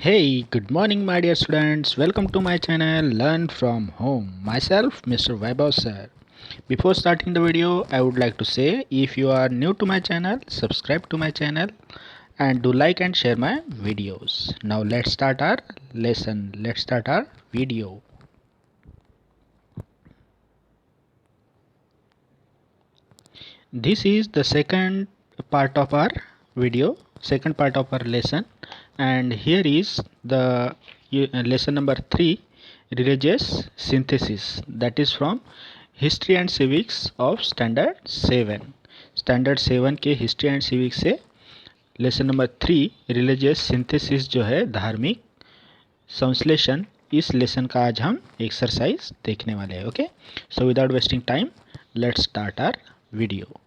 Hey, good morning, my dear students. Welcome to my channel Learn from Home. Myself, Mr. Vaibhav sir. Before starting the video, I would like to say if you are new to my channel, subscribe to my channel and do like and share my videos. Now let's start our lesson. Let's start our video. This is the second part of our video, second part of our lesson, and here is the lesson number 3, religious synthesis, that is from history and civics of standard 7. Standard 7 के history and civics से lesson number 3 religious synthesis जो है धार्मिक संश्लेषण, इस lesson का आज हम एक्सरसाइज देखने वाले हैं. Okay, so without wasting time let's start our video.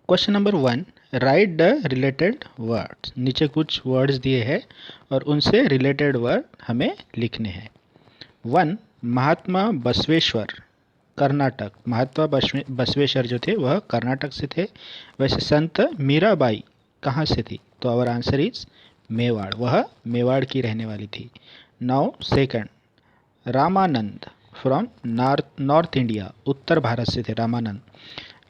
Question number 1, write the related words. नीचे कुछ वर्ड्स दिए हैं और उनसे रिलेटेड वर्ड हमें लिखने हैं. 1, महात्मा बसवेश्वर, कर्नाटक. महात्मा बसवेश्वर जो थे वह कर्नाटक से थे. वैसे संत मीराबाई कहाँ से थी? तो आवर आंसर इज मेवाड़. वह मेवाड़ की रहने वाली थी. Now second, Ramanand from north India, उत्तर भारत से थे Ramanand.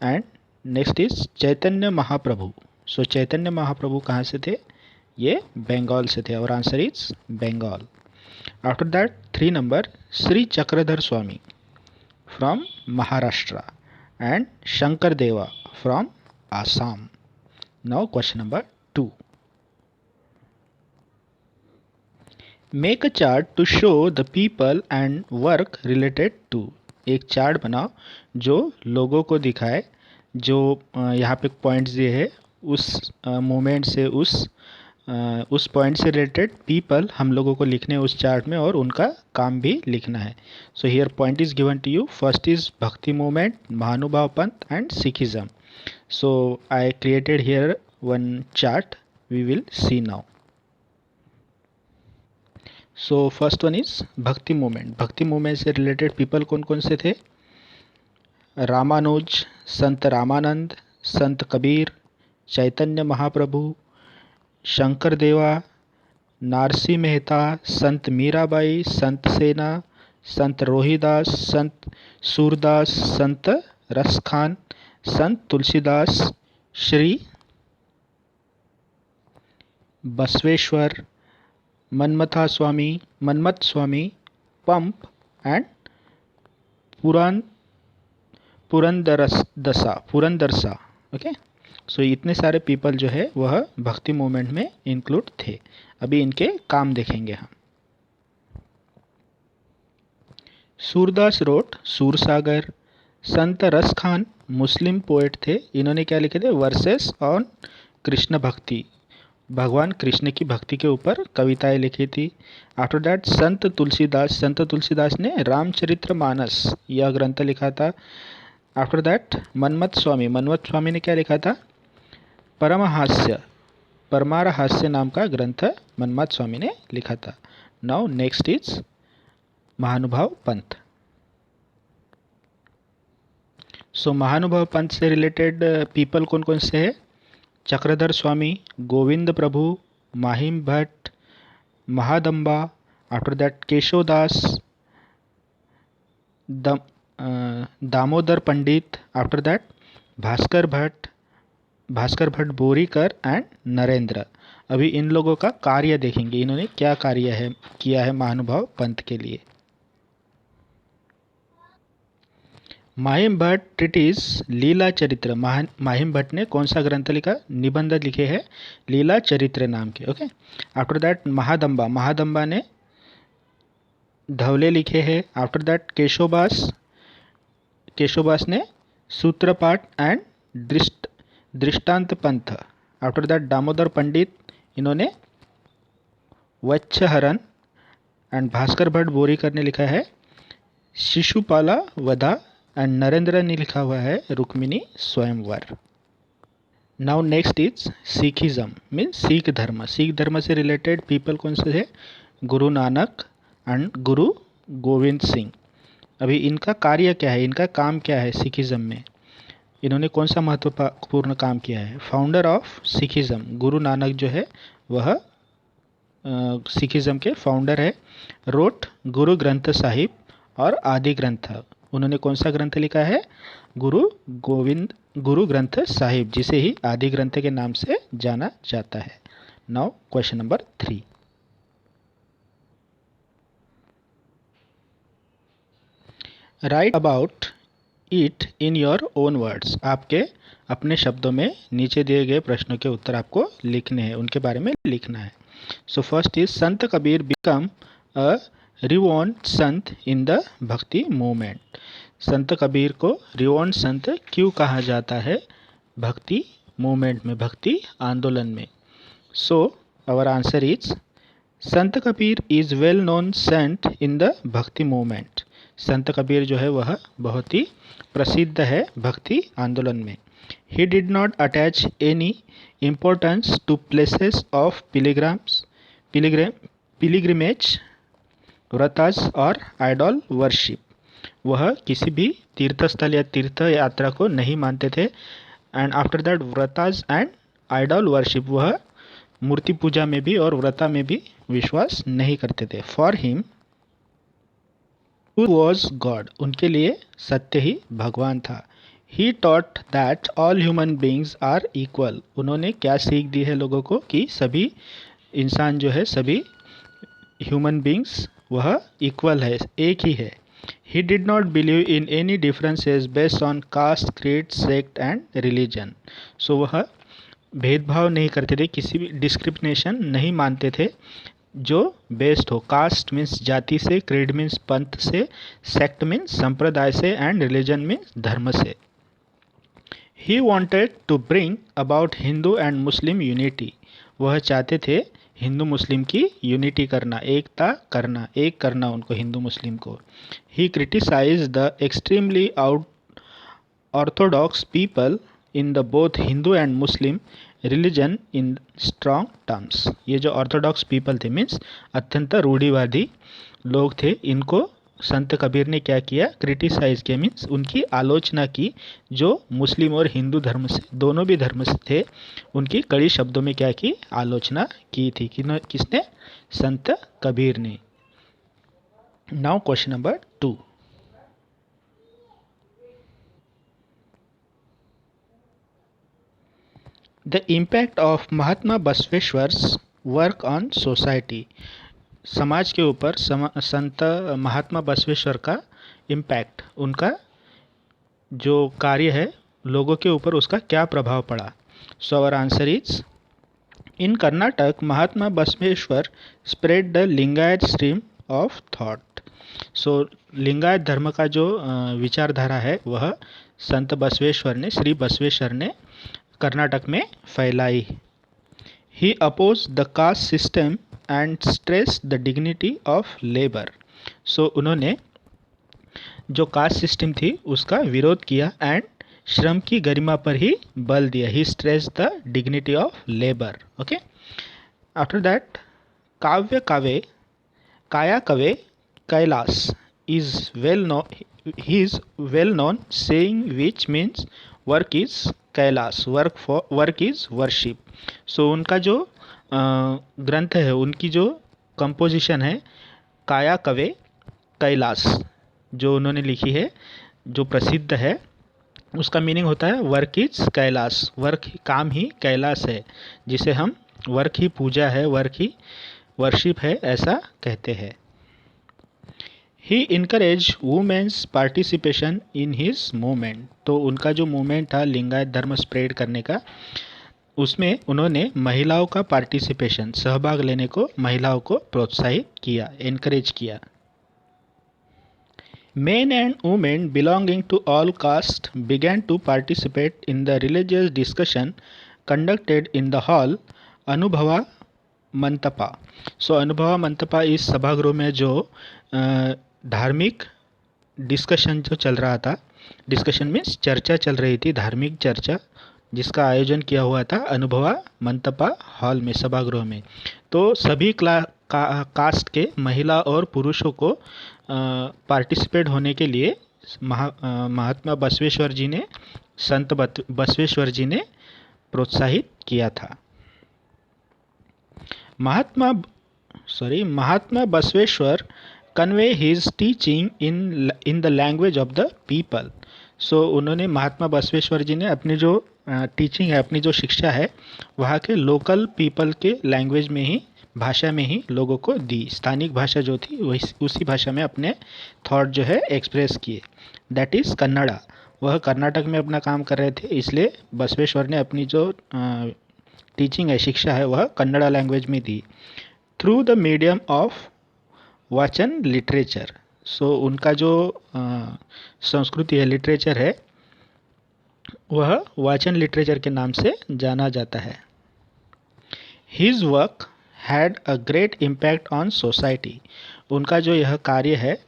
And next is Chaitanya Mahaprabhu. So Chaitanya Mahaprabhu कहाँ से थे? ये बंगाल से थे. Our answer is Bengal. After that 3 number, Shri Chakradhar Swami from Maharashtra and Shankar Deva from Assam. Now question number 2, make a chart to show the people and work related to. एक चार्ट बनाओ जो लोगों को दिखाए, जो यहाँ पे पॉइंट्स दिए है उस मोमेंट से, उस पॉइंट से रिलेटेड पीपल हम लोगों को लिखने उस चार्ट में और उनका काम भी लिखना है. So here point is given to you. First is भक्ति movement, Mahanubhav Panth and Sikhism. So I created here one chart, we will see now. So first one is भक्ति मूवमेंट. भक्ति मूवमेंट से रिलेटेड पीपल कौन कौन से थे? रामानुज, संत रामानंद, संत कबीर, चैतन्य महाप्रभु, शंकर देवा, नारसी मेहता, संत मीराबाई, संत सेना, संत रोहिदास, संत सूरदास, संत रसखान, संत तुलसीदास, श्री बसवेश्वर, मनमथा स्वामी, मनमथ स्वामी, पंप एंड पुरंदरसा. ओके, सो इतने सारे पीपल जो है वह भक्ति मूवमेंट में इंक्लूड थे. अभी इनके काम देखेंगे हम. सूरदास रोट सूरसागर. संत रस खान मुस्लिम पोएट थे. इन्होंने क्या लिखे थे? वर्सेस ऑन कृष्ण भक्ति, भगवान कृष्ण की भक्ति के ऊपर कविताएं लिखी थी. आफ्टर दैट संत तुलसीदास, संत तुलसीदास ने रामचरित्र मानस यह ग्रंथ लिखा था. आफ्टर दैट मनमथ स्वामी ने क्या लिखा था? परमारहास्य नाम का ग्रंथ मनमथ स्वामी ने लिखा था. नाउ नेक्स्ट इज महानुभाव पंथ. सो महानुभाव पंथ से रिलेटेड पीपल कौन कौन से है? Chakradhar Swami, Govind Prabhu, Mahim Bhatt, Mahadamba. After that Keshavdas, Damodar Pandit. After that Bhaskar Bhatt Borikar and Narendra. अभी इन लोगों का कार्य देखेंगे, इन्होंने क्या कार्य किया है महानुभाव पंथ के लिए. माहिम भट्ट ट्रिटिस लीला चरित्र. माहिम भट्ट ने कौन सा ग्रंथ लिखा? निबंध लिखे हैं लीला चरित्र नाम के. ओके, आफ्टर दैट महादम्बा ने धवले लिखे हैं. आफ्टर दैट केशवदास ने सूत्रपाठ एंड दृष्टांत पंथ. आफ्टर दैट दामोदर पंडित, इन्होंने वच्छहरण. एंड भास्कर भट्ट बोरीकर ने लिखा है शिशुपाला वधा. एंड नरेंद्र ने लिखा हुआ है रुक्मिणी स्वयंवर. Now next is Sikhism, means Sikh धर्म. सिख धर्म से रिलेटेड पीपल कौन से थे? गुरु नानक एंड गुरु गोविंद सिंह. अभी इनका कार्य क्या है, इनका काम क्या है सिखिज्म में? इन्होंने कौन सा महत्वपूर्ण काम किया है? Founder of Sikhism, Guru Nanak जो है वह सिखिज़्म के फाउंडर है। रोट गुरु ग्रंथ साहिब और आदि ग्रंथ, उन्होंने कौन सा ग्रंथ लिखा है? गुरु ग्रंथ साहिब, जिसे ही आदि ग्रंथ के नाम से जाना जाता है। Now question number 3, right about it in your own words. आपके अपने शब्दों में नीचे दिए गए प्रश्नों के उत्तर आपको लिखने हैं, उनके बारे में लिखना है। So first is Sant Kabir become a रिवॉन्ड Sant in the भक्ति मूवमेंट। संत कबीर को रिवॉन्ड संत क्यों कहा जाता है भक्ति मूवमेंट में, भक्ति आंदोलन में? सो our answer is Sant Kabir is well known saint in the भक्ति मूवमेंट। संत कबीर जो है वह बहुत ही प्रसिद्ध है भक्ति आंदोलन में। He did not attach any importance to places of pilgrimage, व्रतास और आइडल वर्शिप। वह किसी भी तीर्थस्थल या तीर्थ यात्रा को नहीं मानते थे। एंड आफ्टर दैट व्रतास एंड आइडल वर्शिप, वह मूर्ति पूजा में भी और व्रता में भी विश्वास नहीं करते थे। For him truth was god, उनके लिए सत्य ही भगवान था। He taught that all human beings are equal, उन्होंने क्या सीख दी है लोगों को कि सभी इंसान जो है, सभी ह्यूमन बींग्स वह इक्वल है, एक ही है। He did not believe in any differences based on caste, creed, sect and religion. So वह भेदभाव नहीं करते थे, किसी भी डिस्क्रिमिनेशन नहीं मानते थे जो बेस्ड हो। कास्ट मीन्स जाति से, क्रीड मीन्स पंथ से, सेक्ट मीन्स संप्रदाय से एंड रिलीजन मीन्स धर्म से। He wanted to bring about Hindu and Muslim unity, वह चाहते थे हिंदू मुस्लिम की यूनिटी करना, एकता करना, एक करना उनको हिंदू मुस्लिम को। He criticise the extremely orthodox people in the both Hindu and Muslim religion in strong terms. ये जो ऑर्थोडॉक्स पीपल थे मीन्स अत्यंत रूढ़िवादी लोग थे, इनको संत कबीर ने क्या किया? क्रिटिसाइज किया, मीन्स उनकी आलोचना की। जो मुस्लिम और हिंदू धर्म से, दोनों भी धर्म से थे, उनकी कड़ी शब्दों में क्या की? आलोचना की थी। किसने? संत कबीर ने। Now question number 2, the impact of Mahatma Basaveshwar's work on society. समाज के ऊपर संत महात्मा बसवेश्वर का इम्पैक्ट, उनका जो कार्य है लोगों के ऊपर, उसका क्या प्रभाव पड़ा? So our answer is in Karnataka Mahatma Basaveshwar spread the Lingayat stream of thought. So Lingayat धर्म का जो विचारधारा है वह संत बसवेश्वर ने, श्री बसवेश्वर ने कर्नाटक में फैलाई। He oppose the caste system and stress the dignity of labour. So उन्होंने जो कास्ट सिस्टम थी उसका विरोध किया एंड श्रम की गरिमा पर ही बल दिया। He stress the dignity of labour. Okay, after that काव्य कवे, काया कवे Kailasa is well known, he is well known saying which means work is Kailasa, work is worship. So उनका जो ग्रंथ है, उनकी जो कंपोजिशन है काया कवे कैलास, जो उन्होंने लिखी है, जो प्रसिद्ध है, उसका मीनिंग होता है वर्क इज कैलास, वर्क काम ही कैलाश है, जिसे हम वर्क ही पूजा है, वर्क ही वर्शिप है, ऐसा कहते हैं। He encourage women's participation in his movement. तो उनका जो मूवमेंट था लिंगायत धर्म स्प्रेड करने का, उसमें उन्होंने महिलाओं का पार्टिसिपेशन, सहभाग लेने को, महिलाओं को प्रोत्साहित किया, एनकरेज किया। Men and women belonging to all castes began to participate in the religious discussion conducted in the hall अनुभवा मंतपा। सो अनुभवा मंतपा इस सभागृह में जो धार्मिक डिस्कशन जो चल रहा था, डिस्कशन मीन्स चर्चा चल रही थी, धार्मिक चर्चा, जिसका आयोजन किया हुआ था अनुभवा मंतपा हॉल में, सभागृह में। तो सभी कास्ट के महिला और पुरुषों को पार्टिसिपेट होने के लिए महात्मा बसवेश्वर जी ने संत बसवेश्वर जी ने प्रोत्साहित किया था। Mahatma Basaveshwar convey his teaching in the language of the people. So उन्होंने महात्मा बसवेश्वर जी ने अपनी जो टीचिंग है, अपनी जो शिक्षा है, वहाँ के लोकल पीपल के लैंग्वेज में ही, भाषा में ही लोगों को दी। स्थानिक भाषा जो थी वही, उसी भाषा में अपने थॉट जो है एक्सप्रेस किए। That is Kannada. वह कर्नाटक में अपना काम कर रहे थे, इसलिए बसवेश्वर ने अपनी जो टीचिंग है, शिक्षा है, वह कन्नड़ा लैंग्वेज में दी। थ्रू द मीडियम ऑफ वाचन लिटरेचर। सो उनका जो संस्कृति है, लिटरेचर है, वह वाचन लिटरेचर के नाम से जाना जाता है। His work had a great impact on society. उनका जो यह कार्य है,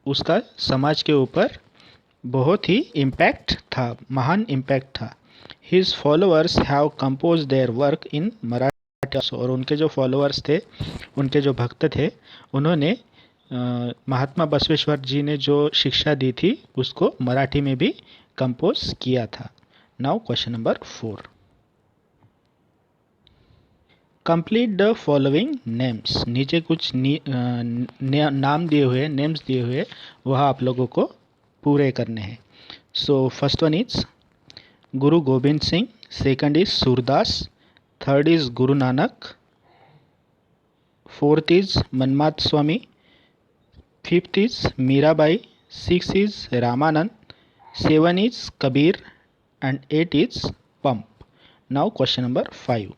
उसका समाज के ऊपर बहुत ही इम्पैक्ट था, महान इम्पैक्ट था। His followers have compose their work in Marathi. और उनके जो फॉलोअर्स थे, उनके जो भक्त थे, उन्होंने महात्मा बसवेश्वर जी ने जो शिक्षा दी थी उसको मराठी में भी कंपोज किया था। Now question number 4। Complete the following names. नीचे कुछ नाम दिए हुए, नेम्स दिए हुए, वह आप लोगों को पूरे करने हैं। सो first one is Guru Govind Singh, second is Surdas, third is Guru Nanak, fourth is Manmad Swami, fifth is Mirabai, six is Ramanand, seven is Kabir and eight is पंप। Now question number 5।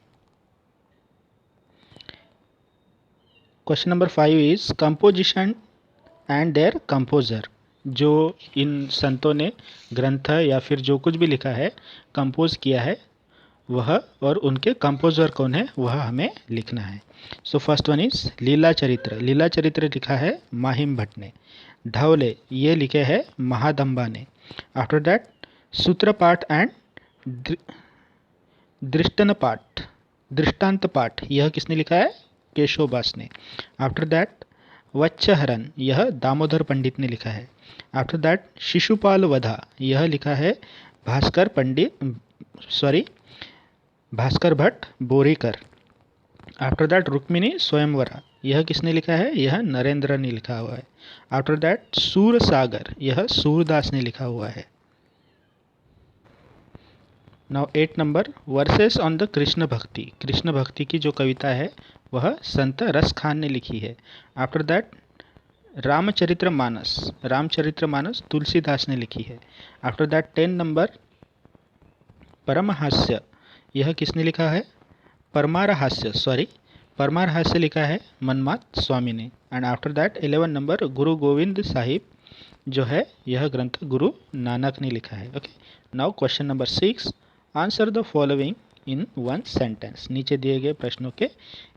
Question number 5 is composition and their composer. जो इन संतों ने ग्रंथ या फिर जो कुछ भी लिखा है, कंपोज किया है, वह और उनके कंपोजर कौन है, वह हमें लिखना है। सो फर्स्ट वन इज लीला चरित्र। लीला चरित्र लिखा है माहिम भट्ट ने। ढवले, ये लिखे हैं महादंबा ने। आफ्टर दैट सूत्रपाठ एंड दृष्टांत पाठ, यह किसने लिखा है, केशवदास ने। आफ्टर दैट वच्छहरन, यह दामोदर पंडित ने लिखा है। आफ्टर दैट शिशुपाल वधा, यह लिखा है भास्कर भट्ट बोरीकर। आफ्टर दैट रुक्मिणी स्वयंवरा, यह किसने लिखा है, यह नरेंद्र ने लिखा हुआ है। आफ्टर दैट सूर सागर, यह सूरदास ने लिखा हुआ है। Now 8 number versus on the Krishna भक्ति। कृष्ण भक्ति की जो कविता है वह संत रस खान ने लिखी है। आफ्टर दैट रामचरित्र मानस तुलसीदास ने लिखी है। आफ्टर दैट 10 नंबर परमहास्य, यह किसने लिखा है, परमारहास्य लिखा है मनमाद स्वामी ने। एंड आफ्टर दैट 11 नंबर गुरु गोविंद साहिब, जो है यह ग्रंथ गुरु नानक ने लिखा है। Okay, now question number 6, answer the following in one sentence. नीचे दिए गए प्रश्नों के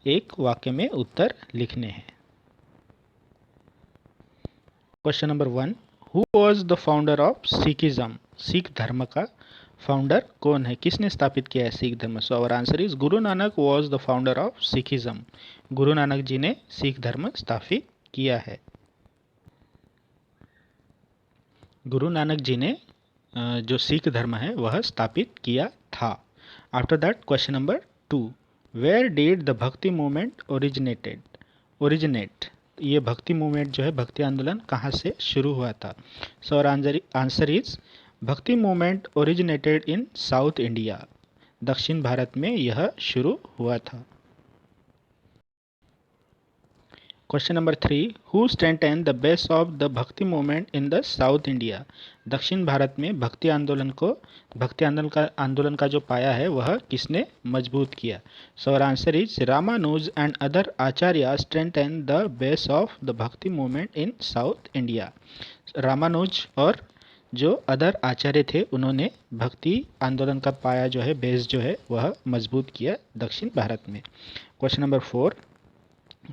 एक वाक्य में उत्तर लिखने हैं। Question number 1, who was the founder of Sikhism. Sikh धर्म का फाउंडर कौन है, किसने स्थापित किया है सिख धर्म। सो our answer is Guru Nanak was the founder of Sikhism. Guru Nanak ji ने सिख धर्म स्थापित किया है। गुरु नानक जी ने जो सिख धर्म है वह स्थापित किया था। After that question number 2, where did the भक्ति मूवमेंट ओरिजिनेट। ये भक्ति मूवमेंट जो है, भक्ति आंदोलन कहाँ से शुरू हुआ था। सो आवर आंसर इज भक्ति movement originated in south India. दक्षिण भारत में यह शुरू हुआ था। Question number 3, who strengthen the base of the भक्ति movement in the south India. दक्षिण भारत में भक्ति आंदोलन का जो पाया है वह किसने मजबूत किया। So our answer is Ramanuj and other acharya strengthen the base of the भक्ति movement in south India. Ramanuj और जो अदर आचार्य थे, उन्होंने भक्ति आंदोलन का पाया जो है, बेस जो है, वह मजबूत किया दक्षिण भारत में। Question number 4,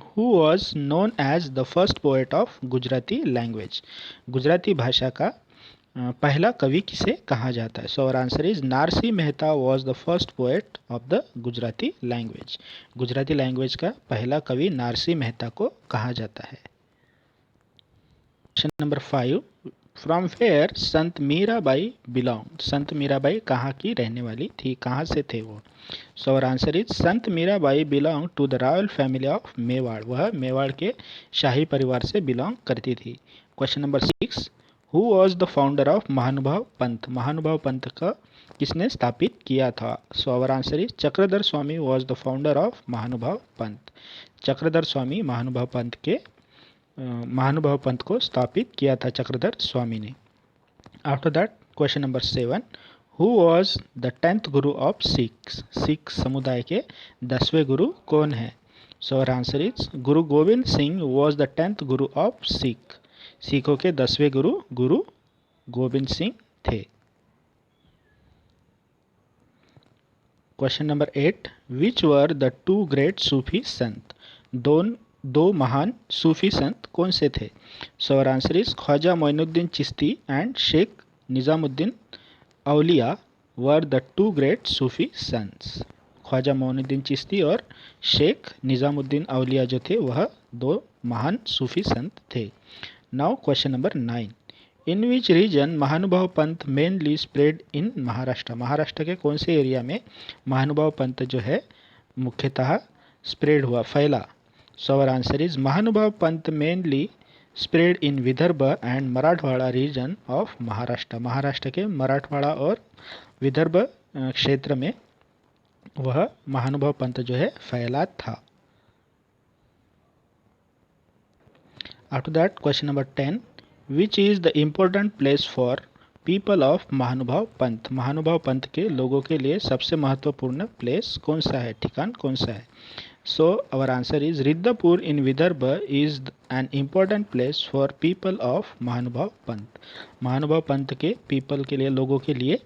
who was known as the first poet of Gujarati language. Gujarati भाषा का पहला कवि किसे कहा जाता है। So our answer is Narsi Mehta was the first poet of the Gujarati language. Gujarati language का पहला कवि नारसी मेहता को कहा जाता है। Question number 5, from where Sant Mirabai belong, संत मीराबाई कहाँ की रहने वाली थी, कहाँ से थे वो। सो our answer is Sant Mirabai belong to the royal family of Mewar, वह मेवाड़ के शाही परिवार से बिलोंग करती थी। Question number 6, who was the founder of Mahanubhav Panth, Mahanubhav Panth का किसने स्थापित किया था। So our answer is Chakradhar Swami was the founder of Mahanubhav Panth, Chakradhar स्वामी महानुभाव पंथ के महानुभाव पंथ को स्थापित किया था चक्रधर स्वामी ने। After that question number 7, who was the 10th Guru of Sikhs, Sikh समुदाय के 10वें गुरु कौन है। So our answer is Guru Govind Singh was the 10th Guru of Sikh, सिखों के 10वें गुरु गुरु गोविंद सिंह थे। Question number 8, which were the 2 great Sufi sant, दो महान सूफी संत कौन से थे। So our answer is Khwaja Moinuddin Chishti and Sheikh Nizamuddin Auliya were the 2 great Sufi sants, Khwaja Moinuddin Chishti और शेख निज़ामुद्दीन औलिया जो थे वह 2 महान सूफी संत थे। Now question number 9, in which region महानुभाव पंथ मेनली स्प्रेड इन महाराष्ट्र, महाराष्ट्र के कौन से एरिया में महानुभाव पंथ जो है मुख्यतः स्प्रेड हुआ, फैला। सो our answer is Mahanubhav Panth mainly spread in Vidarbha and Marathwada region of Maharashtra, Maharashtra के मराठवाड़ा और विदर्भ क्षेत्र में वह महानुभाव पंथ जो है फैला था। After that question number 10, which is the important place for people of Mahanubhav Panth, Mahanubhav पंथ के लोगों के लिए सबसे महत्वपूर्ण प्लेस कौन सा है, ठिकान कौन सा है। So our answer is Riddhpur in Vidarbha is an important place for people of Mahanubhav Panth, Mahanubhav पंथ के पीपल के लिए, लोगों के लिए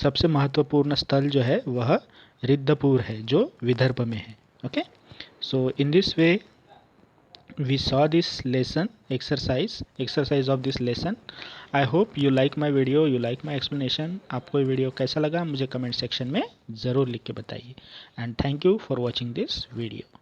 सबसे महत्वपूर्ण स्थल जो है वह रिद्धपुर है जो विदर्भ में है। Okay, so in this way we saw this lesson exercise of this lesson. I hope you like my video, you like my explanation. आपको ये वीडियो कैसा लगा मुझे कमेंट सेक्शन में ज़रूर लिख के बताइए, and thank you for watching this video.